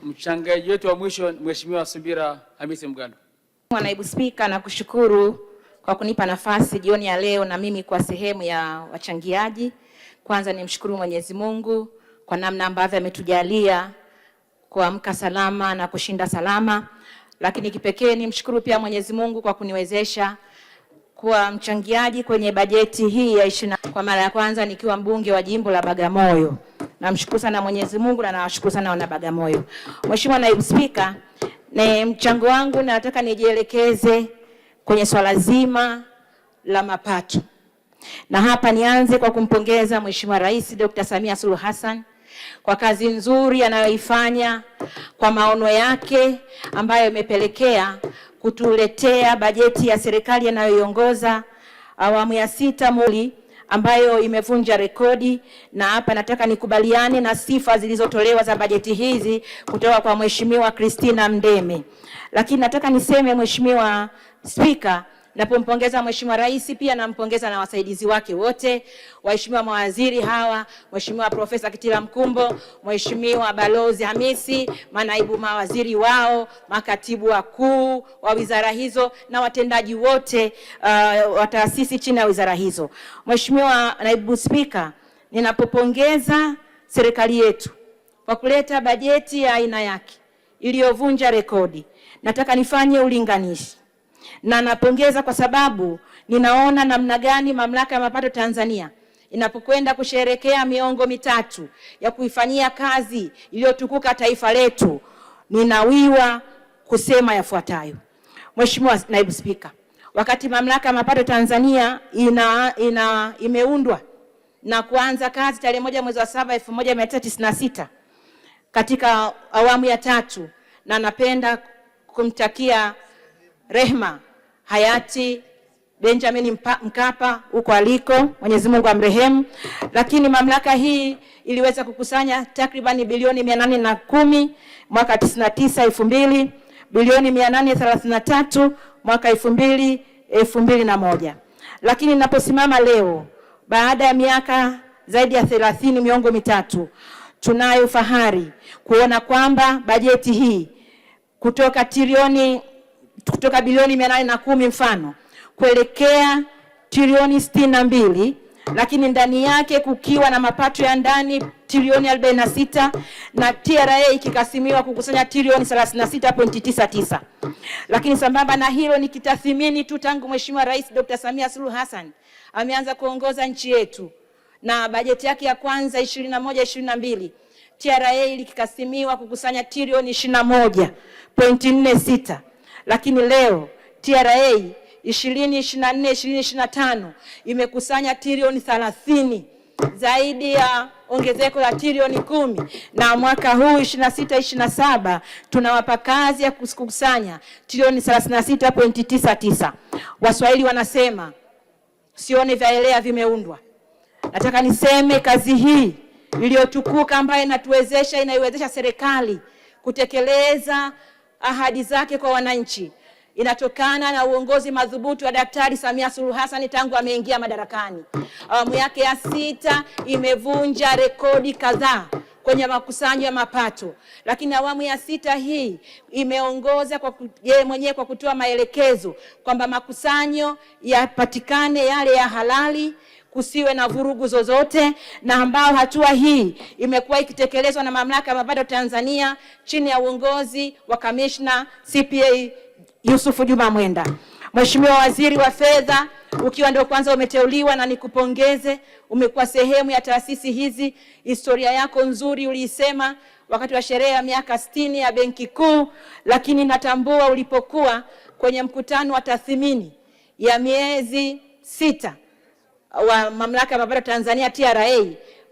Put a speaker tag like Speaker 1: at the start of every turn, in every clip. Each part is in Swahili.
Speaker 1: Mchangaji wetu wa mwisho Mheshimiwa Subira Hamisi Mgando.
Speaker 2: Naibu Spika, nakushukuru kwa kunipa nafasi jioni ya leo na mimi kwa sehemu ya wachangiaji. Kwanza nimshukuru Mwenyezi Mungu kwa namna ambavyo ametujalia kuamka salama na kushinda salama. Lakini kipekee nimshukuru pia Mwenyezi Mungu kwa kuniwezesha kuwa mchangiaji kwenye bajeti hii ya 20 kwa mara ya kwanza nikiwa mbunge wa jimbo la Bagamoyo. Namshukuru sana Mwenyezi Mungu na nawashukuru sana wana Bagamoyo. Mheshimiwa Naibu Spika, na mchango wangu nataka nijielekeze kwenye swala zima la mapato. Na hapa nianze kwa kumpongeza Mheshimiwa Rais Dr. Samia Suluhu Hassan kwa kazi nzuri anayoifanya, kwa maono yake ambayo imepelekea kutuletea bajeti ya serikali anayoiongoza awamu ya 6 ambayo imevunja rekodi. Na hapa nataka nikubaliane na sifa zilizotolewa za bajeti hizi kutoka kwa Mheshimiwa Christina Mdeme. Lakini nataka niseme Mheshimiwa Spika, napompongeza Mheshimiwa Rais pia nampongeza na wasaidizi wake wote, waheshimiwa mawaziri hawa, Mheshimiwa Profesa Kitila Mkumbo, Mheshimiwa Balozi Hamisi, manaibu mawaziri wao, makatibu wakuu wa wizara hizo na watendaji wote wa taasisi chini ya wizara hizo. Mheshimiwa Naibu Spika, ninapopongeza serikali yetu kwa kuleta bajeti ya aina yake iliyovunja rekodi, nataka nifanye ulinganishi. Na napongeza kwa sababu ninaona namna gani Mamlaka ya Mapato Tanzania inapokwenda kusherehekea miongo 3 ya kuifanyia kazi iliyotukuka taifa letu. Ninawiwa kusema yafuatayo. Mheshimiwa Naibu Spika, wakati Mamlaka ya Mapato Tanzania imeundwa na kuanza kazi tarehe 1 mwezi wa 7 1996 katika awamu ya 3, na napenda kumtakia rehema hayati Benjamin Mkapa huko aliko, Mwenyezi Mungu amrehemu. Lakini mamlaka hii iliweza kukusanya takriban bilioni 810 mwaka 99, bilioni 833 mwaka 2001. Lakini ninaposimama leo baada ya miaka zaidi ya 30, miongo 3, tunayo fahari kuona kwamba bajeti hii kutoka bilioni 810 mfano kuelekea trilioni 62, lakini ndani yake kukiwa na mapato ya ndani trilioni 46 na TRA ikikasimiwa kukusanya trilioni 36.99. Lakini sambamba na hilo nikitathmini tu tangu Mheshimiwa Rais Dr. Samia Suluhu Hassan ameanza kuongoza nchi yetu na bajeti yake ya kwanza 21-22, TRA ilikasimiwa kukusanya trilioni 21.46. Lakini leo TRA 2024-2025 imekusanya trilioni 30, zaidi ya ongezeko la trilioni 10, na mwaka huu 26-27 tunawapa kazi ya kukusanya trilioni 36.99. Waswahili wanasema sione vyaelea vimeundwa. Nataka niseme kazi hii iliyotukuka ambayo inaiwezesha serikali kutekeleza ahadi zake kwa wananchi inatokana na uongozi madhubuti wa Daktari Samia Suluhu Hassan tangu ameingia madarakani. Awamu yake ya 6 imevunja rekodi kadhaa kwenye makusanyo ya mapato, lakini awamu ya 6 hii imeongoza kwa yeye mwenyewe kwa kutoa maelekezo kwamba makusanyo yapatikane yale ya halali, kusiwe na vurugu zozote, na ambao hatua hii imekuwa ikitekelezwa na Mamlaka ya Mapato Tanzania chini ya uongozi wa Kamishna CPA Yusufu Juma Mwenda. Mheshimiwa Waziri wa Fedha, ukiwa ndio kwanza umeteuliwa, na nikupongeze, umekuwa sehemu ya taasisi hizi. Historia yako nzuri uliisema wakati wa sherehe ya miaka 60 ya Benki Kuu, lakini natambua ulipokuwa kwenye mkutano wa tathmini ya miezi 6 wa Mamlaka ya Mapato Tanzania TRA,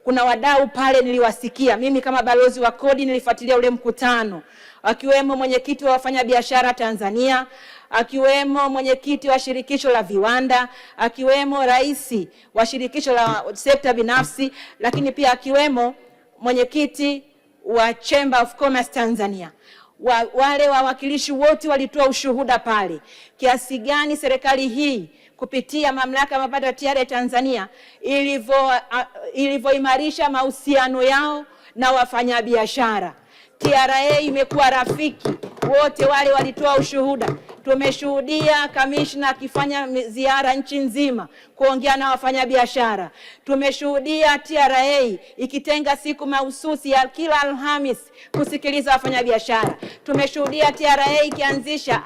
Speaker 2: kuna wadau pale niliwasikia. Mimi kama balozi wa kodi nilifuatilia ule mkutano, akiwemo mwenyekiti wa wafanyabiashara Tanzania, akiwemo mwenyekiti wa shirikisho la viwanda, akiwemo rais wa shirikisho la sekta binafsi, lakini pia akiwemo mwenyekiti wa Chamber of Commerce Tanzania. Wale wawakilishi wote walitoa ushuhuda pale kiasi gani serikali hii kupitia Mamlaka ya Mapato TRA Tanzania ilivyoimarisha mahusiano yao na wafanyabiashara, TRA imekuwa rafiki. Wote wale walitoa ushuhuda. Tumeshuhudia kamishna akifanya ziara nchi nzima kuongea na wafanyabiashara. Tumeshuhudia TRA ikitenga siku mahususi ya kila Alhamis kusikiliza wafanyabiashara. Tumeshuhudia TRA ikianzisha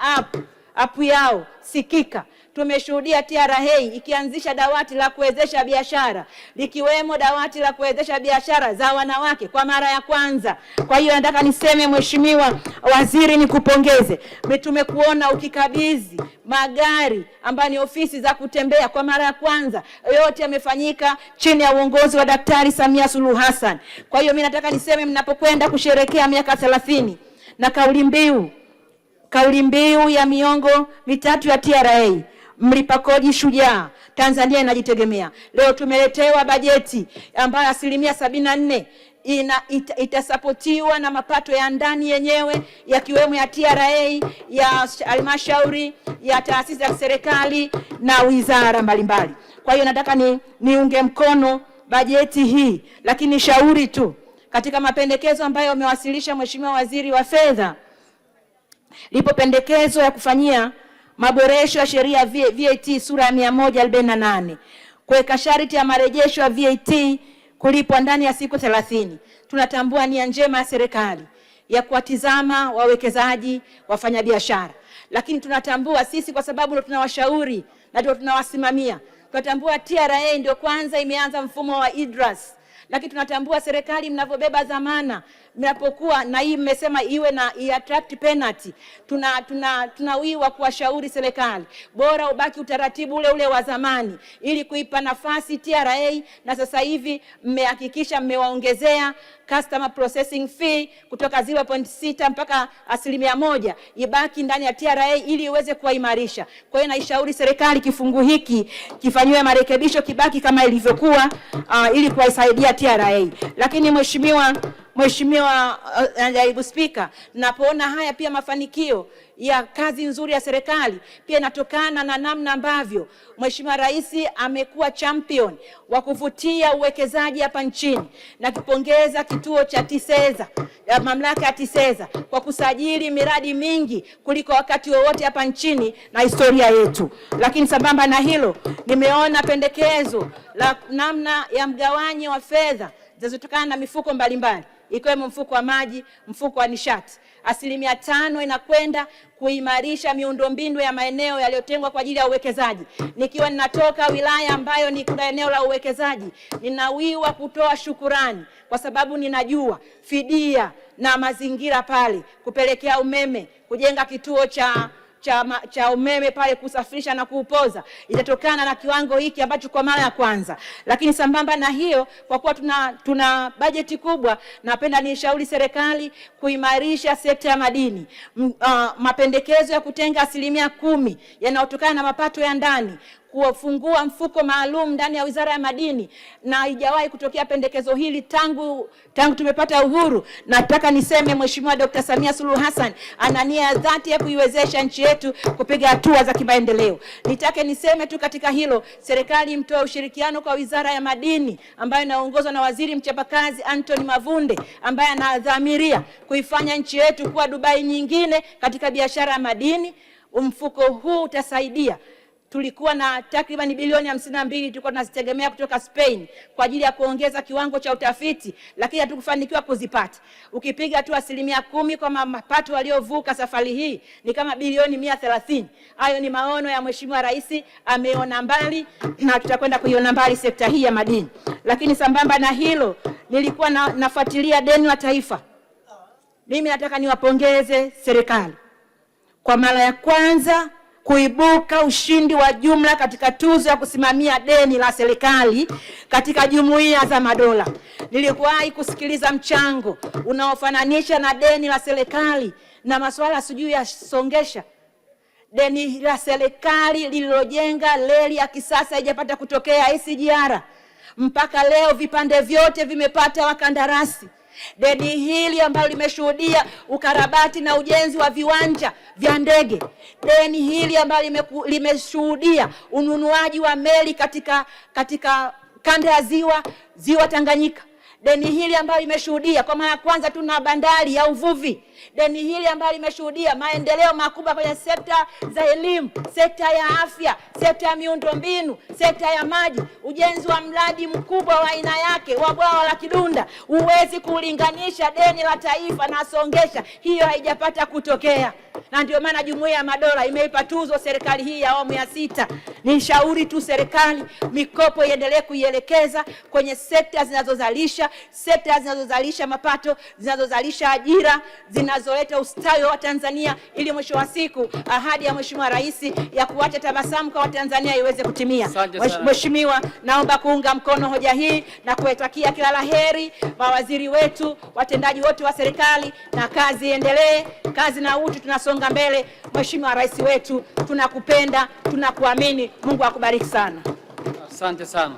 Speaker 2: app yao Sikika. Tumeshuhudia TRA ikianzisha dawati la kuwezesha biashara, likiwemo dawati la kuwezesha biashara za wanawake kwa mara ya kwanza. Kwa hiyo nataka niseme Mheshimiwa Waziri, nikupongeze. Tumekuona ukikabidhi magari ambayo ni ofisi za kutembea kwa mara ya kwanza. Yote yamefanyika chini ya uongozi wa Daktari Samia Suluhu Hassan. Kwa hiyo mimi nataka niseme, mnapokwenda kusherehekea miaka 30 na kauli mbiu ya miongo mitatu ya TRA, mlipa kodi shujaa, Tanzania inajitegemea. Leo tumeletewa bajeti ambayo 74% itasapotiwa na mapato ya ndani yenyewe, yakiwemo ya TRA, ya halmashauri, ya taasisi za serikali na wizara mbalimbali. Kwa hiyo nataka niunge mkono bajeti hii, lakini shauri tu katika mapendekezo ambayo umewasilisha Mheshimiwa Waziri wa Fedha, lipo pendekezo ya kufanyia maboresho ya sheria ya VAT sura ya 148, kuweka sharti ya marejesho ya VAT kulipwa ndani ya siku 30. Tunatambua nia njema ya serikali ya kuwatizama wawekezaji, wafanyabiashara, lakini tunatambua sisi, kwa sababu ndio tunawashauri na ndio tunawasimamia, tunatambua TRA ndio kwanza imeanza mfumo wa IDRAS, lakini tunatambua serikali mnavyobeba dhamana, mnapokuwa na hii mmesema iwe na attract penalty, tunawiwa kuwashauri serikali bora ubaki utaratibu ule ule wa zamani ili kuipa nafasi TRA, na sasa hivi mmehakikisha mmewaongezea customer processing fee kutoka 0.6 mpaka 1% ibaki ndani ya TRA ili iweze kuimarisha. Kwa hiyo naishauri serikali kifungu hiki kifanywe marekebisho, kibaki kama ilivyokuwa ili kuwasaidia TRA. Lakini Mheshimiwa Naibu Spika, napoona haya pia mafanikio ya kazi nzuri ya serikali pia inatokana na namna ambavyo Mheshimiwa Rais amekuwa champion wa kuvutia uwekezaji hapa nchini, na kipongeza kituo cha TISEZA, mamlaka ya TISEZA kwa kusajili miradi mingi kuliko wakati wowote hapa nchini na historia yetu. Lakini sambamba na hilo, nimeona pendekezo la namna ya mgawanyo wa fedha zinazotokana na mifuko mbalimbali, ikiwemo mfuko wa maji, mfuko wa nishati. 5% inakwenda kuimarisha miundombinu ya maeneo yaliyotengwa kwa ajili ya uwekezaji. Nikiwa ninatoka wilaya ambayo ni kuna eneo la uwekezaji, ninawiwa kutoa shukurani kwa sababu ninajua fidia na mazingira pale, kupelekea umeme, kujenga kituo cha umeme pale, kusafirisha na kuupoza, itatokana na kiwango hiki ambacho kwa mara ya kwanza. Lakini sambamba na hiyo, kwa kuwa tuna bajeti kubwa, napenda nishauri serikali kuimarisha sekta ya madini. Mapendekezo ya kutenga 10% yanayotokana na mapato ya ndani, kufungua mfuko maalum ndani ya Wizara ya Madini, na haijawahi kutokea pendekezo hili tangu tumepata uhuru. Nataka niseme Mheshimiwa Dr. Samia Suluhu Hassan ana nia dhati ya kuiwezesha nchi yetu kupiga hatua za kimaendeleo. Nitake niseme tu katika hilo, serikali mtoe ushirikiano kwa Wizara ya Madini ambayo inaongozwa na Waziri mchapakazi Anthony Mavunde, ambaye anadhamiria kuifanya nchi yetu kuwa Dubai nyingine katika biashara ya madini. Mfuko huu utasaidia. Tulikuwa na takriban bilioni 52 tulikuwa tunazitegemea kutoka Spain kwa ajili ya kuongeza kiwango cha utafiti, lakini hatukufanikiwa kuzipata. Ukipiga tu 10% kwa mapato waliovuka safari hii ni kama bilioni 130. Hayo ni maono ya Mheshimiwa Rais, ameona mbali na tutakwenda kuiona mbali sekta hii ya madini. Lakini sambamba na hilo, nilikuwa nafuatilia deni la taifa. Mimi nataka niwapongeze serikali kwa mara ya kwanza kuibuka ushindi wa jumla katika tuzo ya kusimamia deni la serikali katika Jumuiya za Madola. Nilikuwahi kusikiliza mchango unaofananisha na deni la serikali na masuala sijui ya songesha. Deni la serikali lililojenga reli ya kisasa haijapata kutokea SGR. Mpaka leo vipande vyote vimepata wakandarasi. Deni hili ambalo limeshuhudia ukarabati na ujenzi wa viwanja vya ndege. Deni hili ambalo limeshuhudia ununuaji wa meli katika kanda ya ziwa Tanganyika.
Speaker 3: Deni hili ambalo limeshuhudia kwa mara ya kwanza tuna bandari ya uvuvi. Deni hili ambalo limeshuhudia maendeleo makubwa kwenye sekta za elimu, sekta ya afya, sekta ya miundombinu, sekta ya maji, ujenzi wa mradi mkubwa wa aina yake wa bwawa la Kidunda. Huwezi kulinganisha deni la taifa na Songesha. Hiyo haijapata kutokea. Na ndio maana Jumuiya ya Madola imeipa tuzo serikali hii ya awamu ya 6. Nishauri tu serikali mikopo iendelee kuielekeza kwenye sekta zinazozalisha mapato, zinazozalisha ajira, zinazoleta ustawi wa Tanzania, ili mwisho wa siku ahadi ya Mheshimiwa Rais ya kuacha tabasamu kwa Watanzania iweze kutimia. Mheshimiwa, naomba kuunga mkono hoja hii na kuwatakia kila laheri mawaziri wetu, watendaji wote wa serikali, na kazi iendelee, kazi na utu, tunasonga mbele. Mheshimiwa Rais wetu, tunakupenda, tunakuamini. Mungu akubariki sana.
Speaker 1: Asante sana.